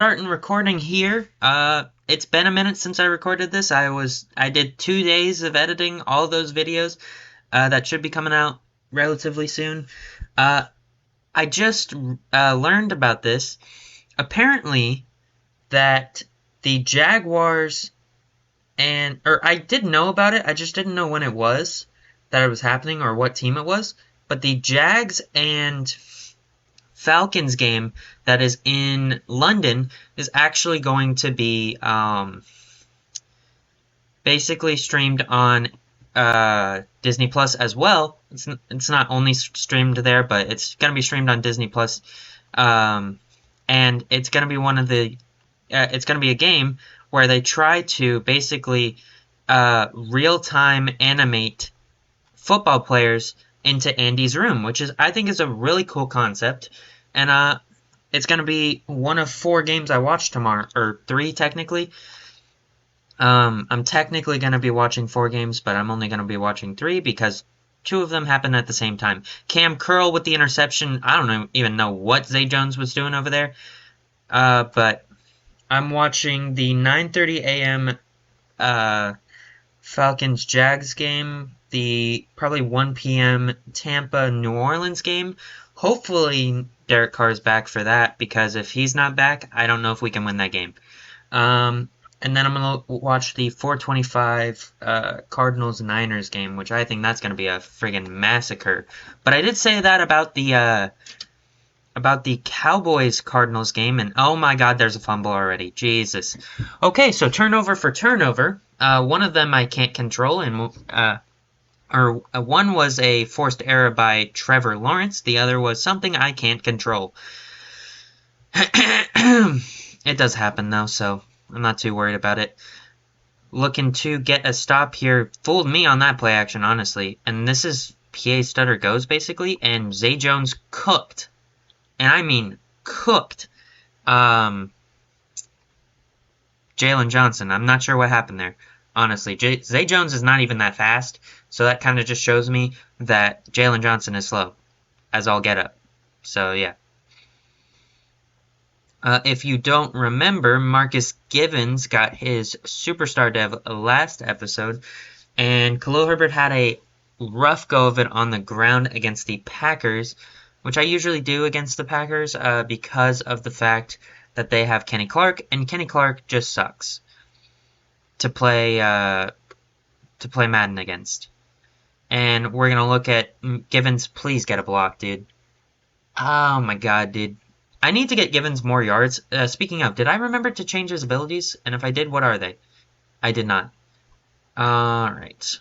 Starting recording here. It's been a minute since I recorded this. I did 2 days of editing all those videos. That should be coming out relatively soon. Uh, I just learned about this. Apparently, that the Jaguars or I did know about it. I just didn't know when it was that it was happening or what team it was. But the Jags and Falcons game that is in London is actually going to be basically streamed on Disney Plus as well. It's not only streamed there, but it's going to be streamed on Disney Plus, and it's going to be it's going to be a game where they try to basically real time animate football players into Andy's room, which is I think is a really cool concept, and it's gonna be one of 4 games I watch tomorrow, or 3 technically. I'm technically gonna be watching 4 games, but I'm only gonna be watching 3 because 2 of them happen at the same time. Cam Curl with the interception. I don't even know what Zay Jones was doing over there. But I'm watching the 9:30 a.m. Falcons Jags game, the probably 1 p.m. Tampa New Orleans game. Hopefully Derek Carr's back for that, because if he's not back, I don't know if we can win that game. And then I'm gonna watch the 4:25 Cardinals Niners game, which I think that's gonna be a friggin' massacre. But I did say that about the Cowboys Cardinals game, and oh my God, there's a fumble already. Jesus. Okay, so turnover for turnover. One of them I can't control, and one was a forced error by Trevor Lawrence. The other was something I can't control. It does happen though, so I'm not too worried about it. Looking to get a stop here. Fooled me on that play action, honestly. And this is PA stutter goes, basically, and Zay Jones cooked. And I mean cooked. Jalen Johnson. I'm not sure what happened there, honestly. Zay Jones is not even that fast, so that kind of just shows me that Jalen Johnson is slow, as all get up. So, yeah. If you don't remember, Marcus Givens got his superstar dev last episode, and Khalil Herbert had a rough go of it on the ground against the Packers, which I usually do against the Packers because of the fact that they have Kenny Clark, and Kenny Clark just sucks to play Madden against. And we're gonna look at Givens. Please get a block, dude. Oh my God, dude. I need to get Givens more yards. Speaking of, did I remember to change his abilities? And if I did, what are they? I did not. Alright.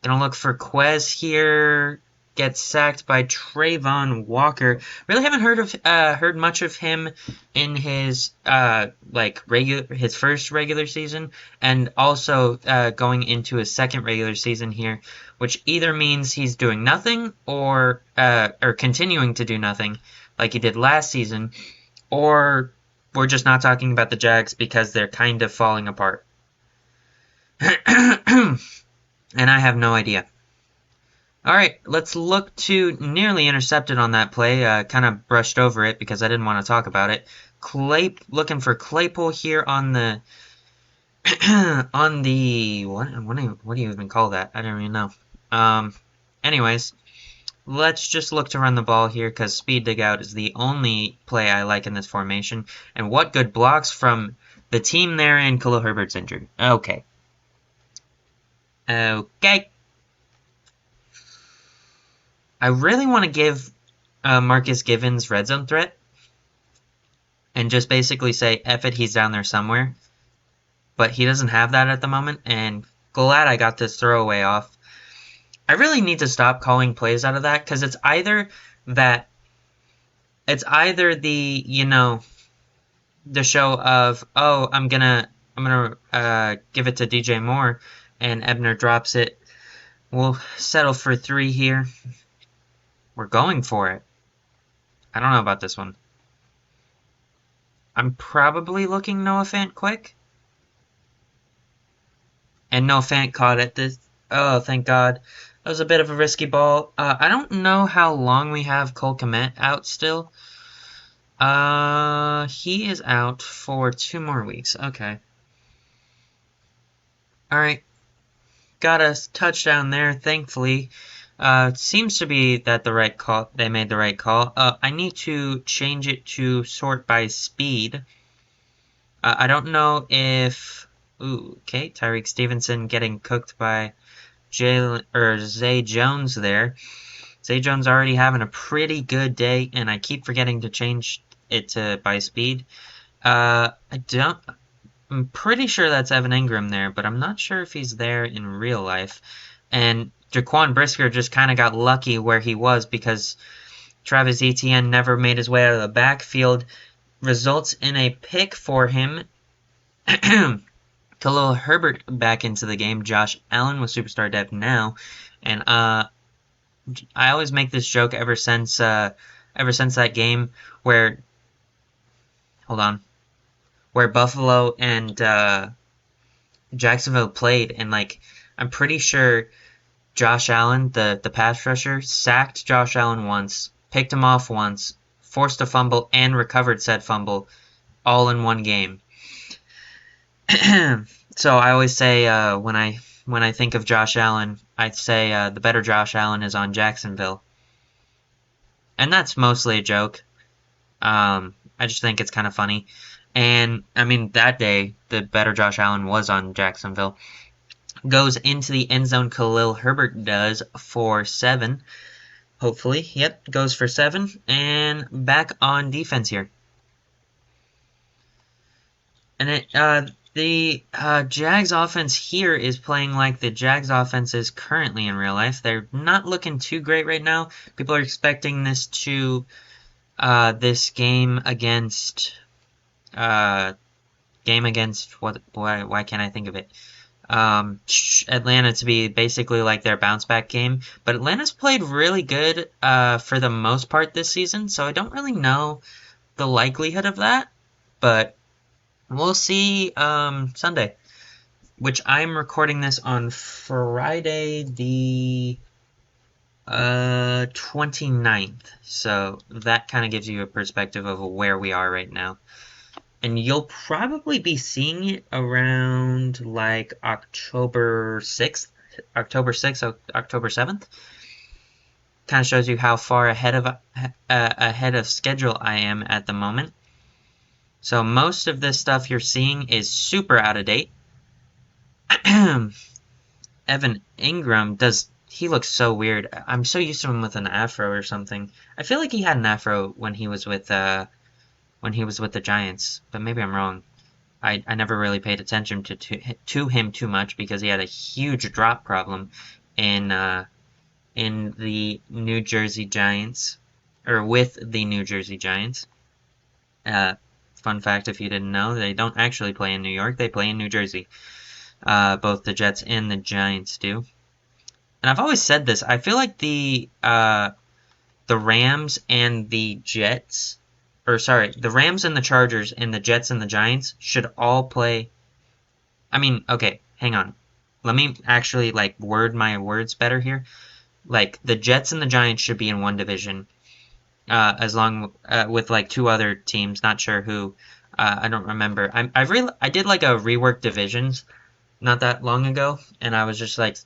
Gonna look for Quez here. Gets sacked by Trayvon Walker. Really haven't heard much of him in his his first regular season, and also going into his second regular season here, which either means he's doing nothing or continuing to do nothing like he did last season, or we're just not talking about the Jags because they're kind of falling apart. And I have no idea. Alright, let's look to nearly intercepted on that play. Kind of brushed over it because I didn't want to talk about it. Looking for Claypool here on the on the what do you even call that? I don't even know. Anyways, let's just look to run the ball here because speed dig out is the only play I like in this formation. And what good blocks from the team there, and Khalil Herbert's injured. Okay. Okay. I really want to give Marcus Givens red zone threat and just basically say, F it, he's down there somewhere. But he doesn't have that at the moment, and glad I got this throwaway off. I really need to stop calling plays out of that, because it's either the, the show of, oh, I'm gonna give it to DJ Moore, and Ebner drops it. We'll settle for 3 here. We're going for it. I don't know about this one. I'm probably looking Noah Fant quick. And Noah Fant caught it. Oh, thank God. That was a bit of a risky ball. I don't know how long we have Cole Kmet out still. He is out for 2 more weeks. Okay. Alright. Got a touchdown there, thankfully. Seems to be that the right call. They made the right call. I need to change it to sort by speed. I don't know if. Ooh, okay. Tyreek Stevenson getting cooked by Jalen or Zay Jones there. Zay Jones already having a pretty good day, and I keep forgetting to change it to by speed. I don't. I'm pretty sure that's Evan Ingram there, but I'm not sure if he's there in real life. And Jaquan Brisker just kind of got lucky where he was because Travis Etienne never made his way out of the backfield. Results in a pick for him. Khalil Herbert back into the game. Josh Allen with superstar depth now. And I always make this joke ever since that game where hold on, where Buffalo and Jacksonville played, and like I'm pretty sure Josh Allen, the pass rusher, sacked Josh Allen once, picked him off once, forced a fumble, and recovered said fumble, all in one game. So I always say when I think of Josh Allen, I say the better Josh Allen is on Jacksonville, and that's mostly a joke. I just think it's kind of funny. And, I mean, that day, the better Josh Allen was on Jacksonville. Goes into the end zone, Khalil Herbert does for 7. Hopefully. Yep, goes for 7. And back on defense here. And the Jags offense here is playing like the Jags offense is currently in real life. They're not looking too great right now. People are expecting this game against what? Why can't I think of it? Atlanta to be basically like their bounce back game, but Atlanta's played really good for the most part this season, so I don't really know the likelihood of that, but we'll see Sunday, which I'm recording this on Friday the 29th, so that kind of gives you a perspective of where we are right now. And you'll probably be seeing it around like October 6th, October 7th. Kind of shows you how far ahead of schedule I am at the moment. So most of this stuff you're seeing is super out of date. Evan Ingram he looks so weird. I'm so used to him with an afro or something. I feel like he had an afro when he was with the Giants, but maybe I'm wrong. I never really paid attention to him too much because he had a huge drop problem in the New Jersey Giants, or with the New Jersey Giants. Fun fact, if you didn't know, they don't actually play in New York; they play in New Jersey. Both the Jets and the Giants do. And I've always said this. I feel like the Rams and the Jets. The Rams and the Chargers and the Jets and the Giants should all play. I mean, okay, hang on. Let me actually word my words better here. Like the Jets and the Giants should be in one division, as long with like two other teams. Not sure who. I don't remember. I did like a rework divisions not that long ago, and I was just like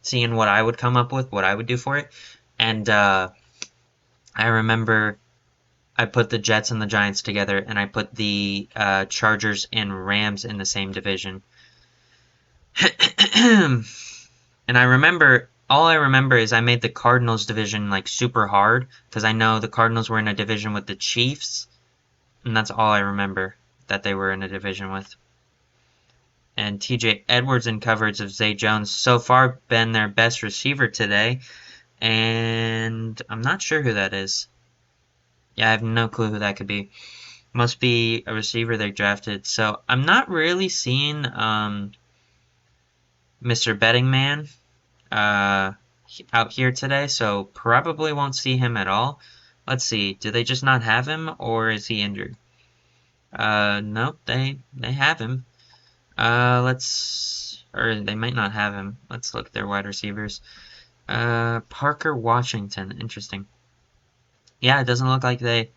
seeing what I would come up with, what I would do for it, and I remember. I put the Jets and the Giants together, and I put the Chargers and Rams in the same division. And all I remember is I made the Cardinals division like super hard, because I know the Cardinals were in a division with the Chiefs, and that's all I remember that they were in a division with. And TJ Edwards in coverage of Zay Jones so far been their best receiver today, and I'm not sure who that is. Yeah, I have no clue who that could be. Must be a receiver they drafted. So I'm not really seeing Mr. Betting Man out here today, so probably won't see him at all. Let's see. Do they just not have him, or is he injured? Nope, they have him. Or they might not have him. Let's look at their wide receivers. Parker Washington. Interesting. Yeah, it doesn't look like they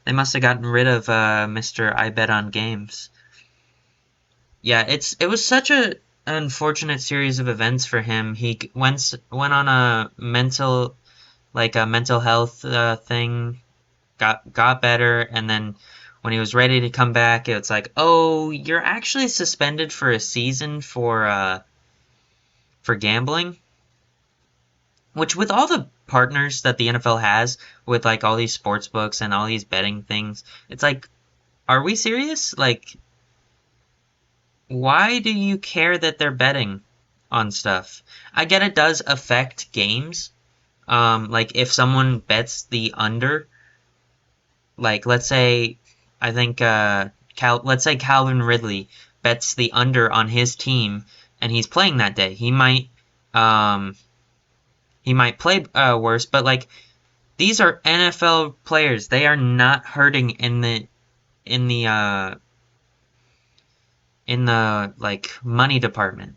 They must have gotten rid of Mr. I Bet on Games. Yeah, it was such a unfortunate series of events for him. He went on a mental health thing, got better, and then when he was ready to come back, it's like, oh, you're actually suspended for a season for gambling. Which, with all the partners that the NFL has with like all these sports books and all these betting things, it's like, are we serious? Like, why do you care that they're betting on stuff? I get it does affect games. Like if someone bets the under, like let's say, I think let's say Calvin Ridley bets the under on his team, and he's playing that day. Um, he might play worse, but like these are NFL players. They are not hurting in the uh, in the like money department.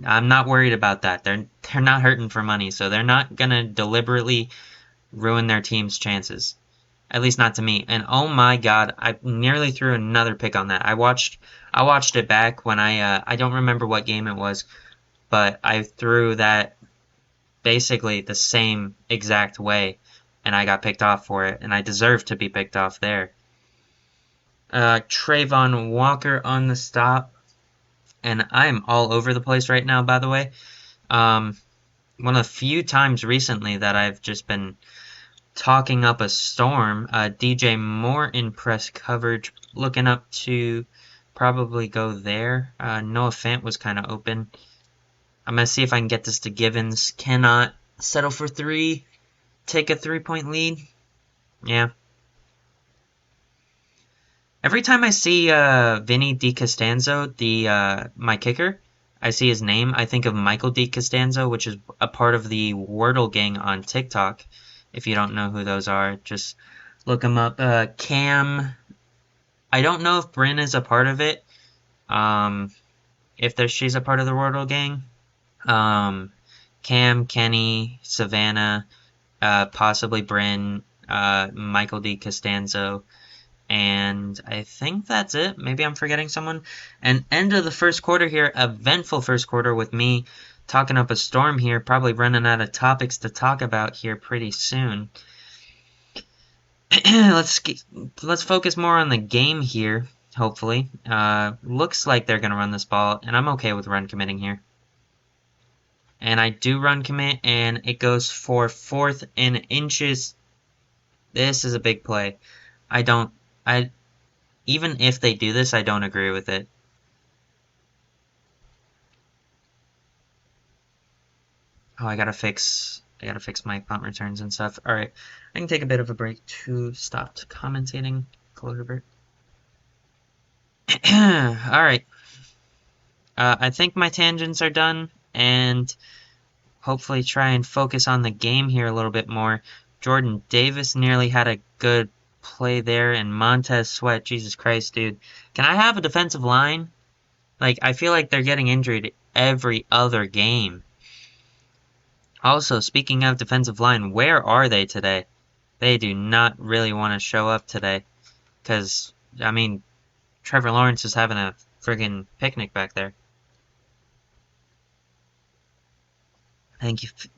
I'm not worried about that. They're not hurting for money, so they're not gonna deliberately ruin their team's chances. At least not to me. And oh my god, I nearly threw another pick on that. I watched it back when I don't remember what game it was, but I threw that basically the same exact way, and I got picked off for it, and I deserved to be picked off there. Trayvon Walker on the stop, and I'm all over the place right now, by the way. Um, One of the few times recently that I've just been talking up a storm. DJ Moore in press coverage, looking up to probably go there. Noah Fant was kind of open. I'm going to see if I can get this to Givens. Cannot settle for three. Take a 3-point lead. Yeah. Every time I see Vinny DiCostanzo, my kicker, I see his name, I think of Michael DiCostanzo, which is a part of the Wordle gang on TikTok. If you don't know who those are, just look them up. Cam, I don't know if Bryn is a part of it. If she's a part of the Wordle gang. Cam, Kenny, Savannah, possibly Bryn, Michael DiCostanzo. And I think that's it. Maybe I'm forgetting someone. And end of the first quarter here. Eventful first quarter with me talking up a storm here. Probably running out of topics to talk about here pretty soon. let's focus more on the game here, hopefully. Looks like they're going to run this ball, and I'm okay with run committing here. And I do run commit, and it goes for 4th and inches. This is a big play. Even if they do this, I don't agree with it. Oh, I gotta fix my punt returns and stuff. Alright, I can take a bit of a break to stop commentating a little bit. Alright. I think my tangents are done, and hopefully try and focus on the game here a little bit more. Jordan Davis nearly had a good play there, and Montez Sweat, Jesus Christ, dude. Can I have a defensive line? Like, I feel like they're getting injured every other game. Also, speaking of defensive line, where are they today? They do not really want to show up today. Because, I mean, Trevor Lawrence is having a friggin' picnic back there.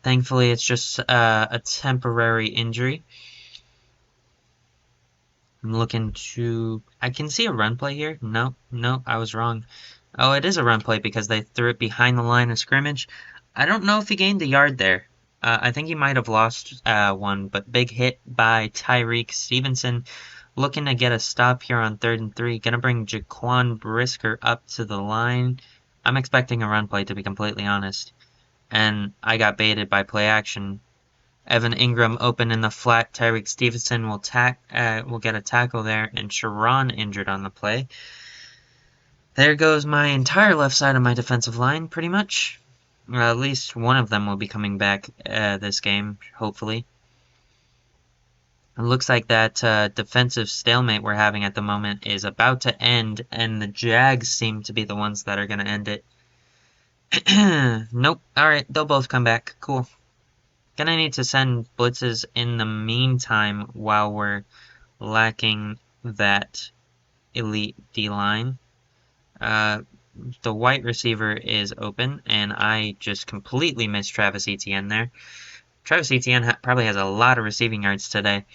Thankfully, it's just a temporary injury. I'm looking to... I can see a run play here. No, I was wrong. Oh, it is a run play because they threw it behind the line of scrimmage. I don't know if he gained a yard there. I think he might have lost one, but big hit by Tyreek Stevenson. Looking to get a stop here on 3rd and 3. Gonna bring Jaquan Brisker up to the line. I'm expecting a run play, to be completely honest. And I got baited by play action. Evan Ingram open in the flat. Tyreek Stevenson will get a tackle there, and Sharon injured on the play. There goes my entire left side of my defensive line, pretty much. At least one of them will be coming back this game, hopefully. It looks like that defensive stalemate we're having at the moment is about to end, and the Jags seem to be the ones that are going to end it. Nope. Alright, they'll both come back. Cool. Gonna need to send blitzes in the meantime while we're lacking that elite D-line. The white receiver is open, and I just completely missed Travis Etienne there. Travis Etienne probably has a lot of receiving yards today.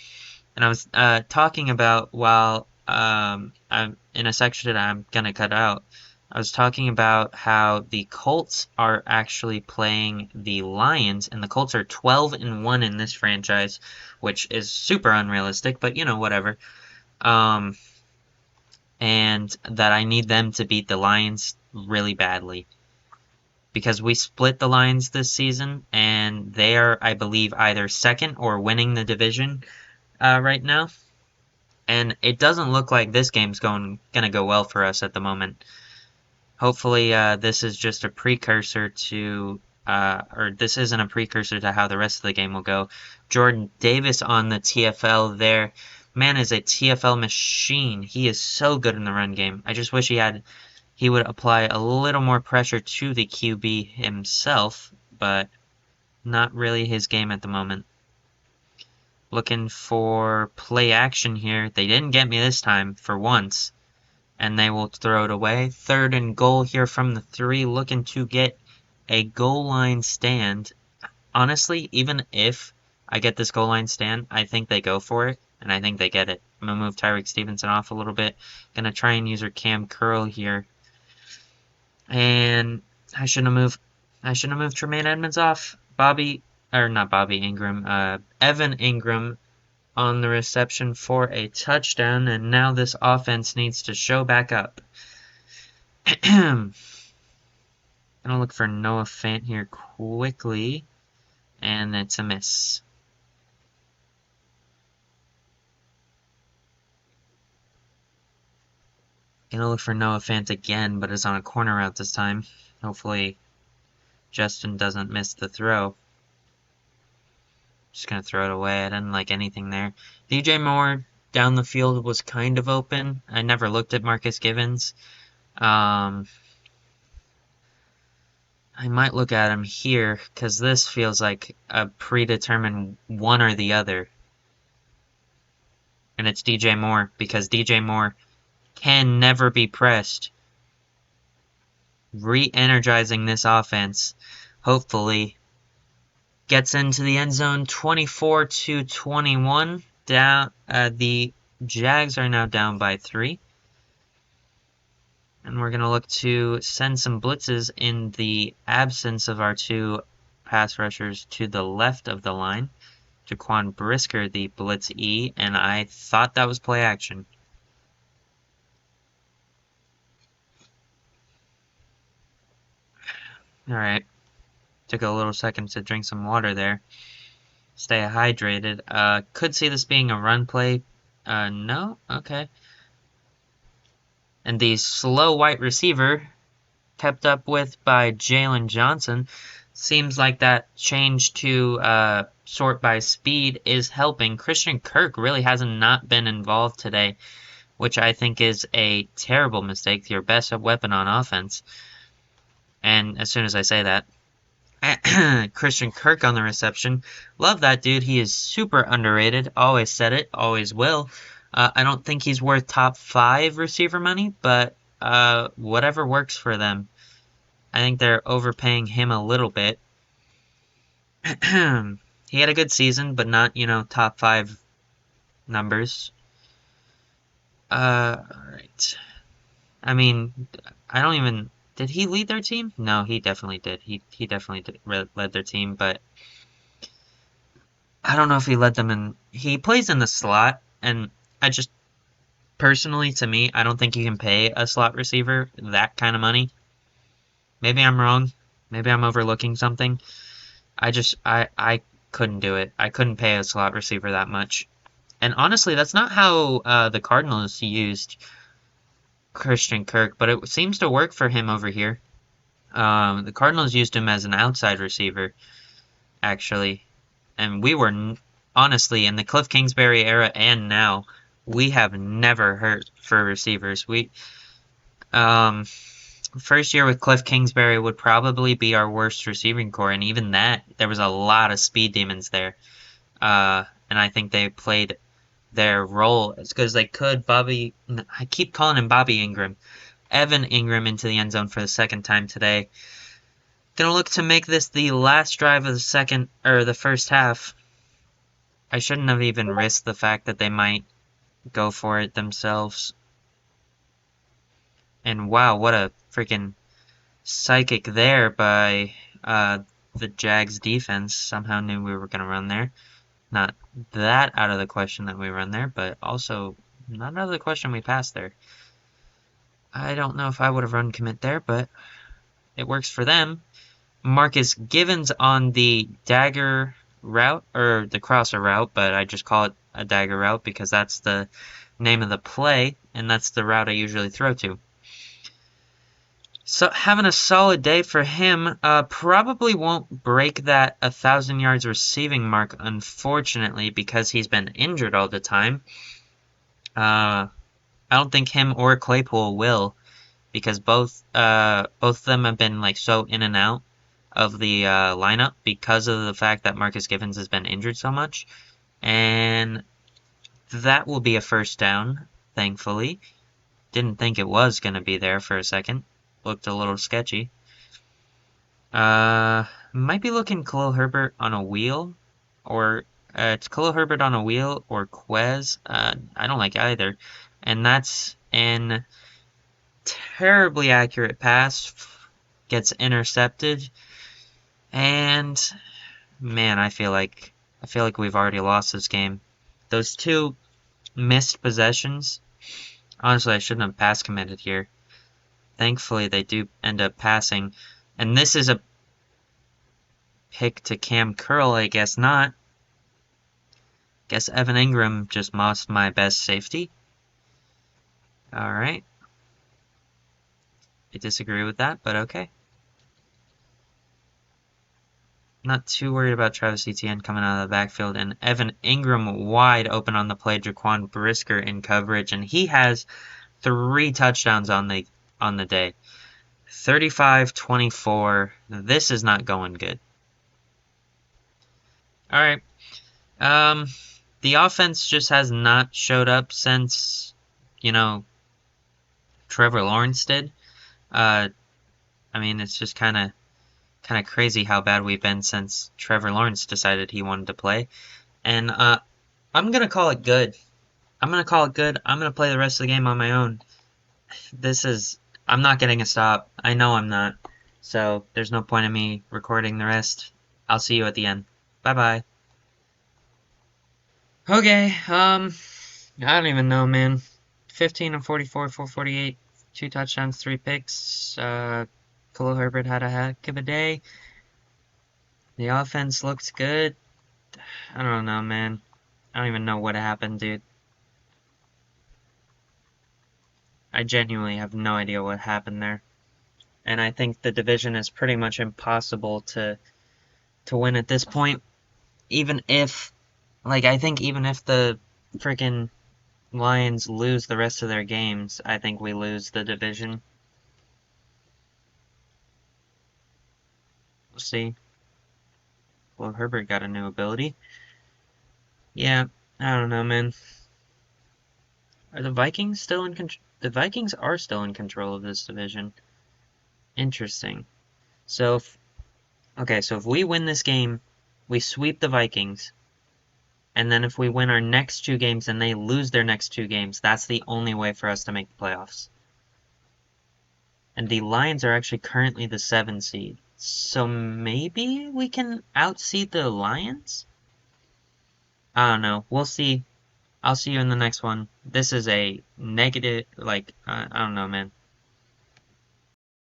And I was talking about, while I'm in a section that I'm going to cut out, I was talking about how the Colts are actually playing the Lions, and the Colts are 12-1 in this franchise, which is super unrealistic, but whatever. Um, and that I need them to beat the Lions really badly. Because we split the Lions this season, and they are, I believe, either second or winning the division right now. And it doesn't look like this game's gonna go well for us at the moment. Hopefully, this is just a precursor to, or this isn't a precursor to how the rest of the game will go. Jordan Davis on the TFL there. Man is a TFL machine. He is so good in the run game. I just wish he would apply a little more pressure to the QB himself, but not really his game at the moment. Looking for play action here. They didn't get me this time, for once. And they will throw it away. 3rd and goal here from the 3, looking to get a goal line stand. Honestly, even if I get this goal line stand, I think they go for it, and I think they get it. I'm going to move Tyreek Stevenson off a little bit. Going to try and use her Cam Curl here. And I shouldn't have moved Tremaine Edmonds off. Evan Ingram on the reception for a touchdown, and now this offense needs to show back up. Gonna look for Noah Fant here quickly, and it's a miss. Gonna look for Noah Fant again, but it's on a corner route this time. Hopefully Justin doesn't miss the throw. Just gonna throw it away. I didn't like anything there. DJ Moore down the field was kind of open. I never looked at Marcus Givens. I might look at him here, because this feels like a predetermined one or the other. And it's DJ Moore, because DJ Moore can never be pressed. Re-energizing this offense. Hopefully gets into the end zone. 24-21. Down. The Jags are now down by 3. And we're going to look to send some blitzes in the absence of our 2 pass rushers to the left of the line. Jaquan Brisker, the blitz E, and I thought that was play action. Alright. Took a little second to drink some water there. Stay hydrated. Could see this being a run play. No? Okay. And the slow white receiver, kept up with by Jalen Johnson. Seems like that change to sort by speed is helping. Christian Kirk really hasn't not been involved today, which I think is a terrible mistake. Your best weapon on offense. And as soon as I say that, Christian Kirk on the reception. Love that dude. He is super underrated. Always said it. Always will. I don't think he's worth top 5 receiver money, but whatever works for them. I think they're overpaying him a little bit. He had a good season, but not, top 5 numbers. Alright. I mean, I don't even... Did he lead their team? No, he definitely did. He definitely led their team, but I don't know if he led them in... He plays in the slot, and I just... Personally, to me, I don't think you can pay a slot receiver that kind of money. Maybe I'm wrong. Maybe I'm overlooking something. I couldn't do it. I couldn't pay a slot receiver that much. And honestly, that's not how the Cardinals used Christian Kirk, but it seems to work for him over here. The Cardinals used him as an outside receiver, actually. And we were, honestly, in the Cliff Kingsbury era and now, we have never hurt for receivers. First year with Cliff Kingsbury would probably be our worst receiving core, and even that, there was a lot of speed demons there. And I think they played their role, because they could I keep calling him Bobby Ingram, Evan Ingram into the end zone for the second time today. Gonna look to make this the last drive of the first half. I shouldn't have even risked the fact that they might go for it themselves. And wow, what a freaking psychic there by the Jags defense. Somehow knew we were gonna run there. Not that out of the question that we run there, but also not out of the question we passed there. I don't know if I would have run commit there, but it works for them. Marcus Givens on the dagger route, or the crosser route, but I just call it a dagger route because that's the name of the play, and that's the route I usually throw to. So having a solid day for him. Probably won't break that 1,000 yards receiving mark, unfortunately, because he's been injured all the time. I don't think him or Claypool will, because both of them have been like so in and out of the lineup because of the fact that Marcus Givens has been injured so much. And that will be a first down, thankfully. Didn't think it was going to be there for a second. Looked a little sketchy. Might be looking Khalil Herbert on a wheel, or it's Khalil Herbert on a wheel or Quez. I don't like either. And that's an terribly accurate pass. Gets intercepted. And man, I feel like we've already lost this game. Those two missed possessions. Honestly, I shouldn't have pass committed here. Thankfully, they do end up passing. And this is a pick to Cam Curl, I guess not. Guess Evan Ingram just lost my best safety. Alright. I disagree with that, but okay. Not too worried about Travis Etienne coming out of the backfield, and Evan Ingram wide open on the play. Jaquan Brisker in coverage, and he has 3 touchdowns on the day. 35-24. This is not going good. All right. The offense just has not showed up since, Trevor Lawrence did. I mean, it's just kind of crazy how bad we've been since Trevor Lawrence decided he wanted to play. And I'm going to call it good. I'm going to play the rest of the game on my own. I'm not getting a stop. I know I'm not. So there's no point in me recording the rest. I'll see you at the end. Bye-bye. Okay, I don't even know, man. 15 of 44, 448, 2 touchdowns, 3 picks. Khalil Herbert had a heck of a day. The offense looks good. I don't know, man. I don't even know what happened, dude. I genuinely have no idea what happened there. And I think the division is pretty much impossible to win at this point. Even if, I think even if the freaking Lions lose the rest of their games, I think we lose the division. We'll see. Well, Herbert got a new ability. Yeah, I don't know, man. Are the Vikings still in control? The Vikings are still in control of this division. Interesting. So, if we win this game, we sweep the Vikings. And then if we win our next 2 games and they lose their next 2 games, that's the only way for us to make the playoffs. And the Lions are actually currently the 7 seed. So maybe we can outseed the Lions? I don't know. We'll see. I'll see you in the next one. This is a negative, I don't know, man.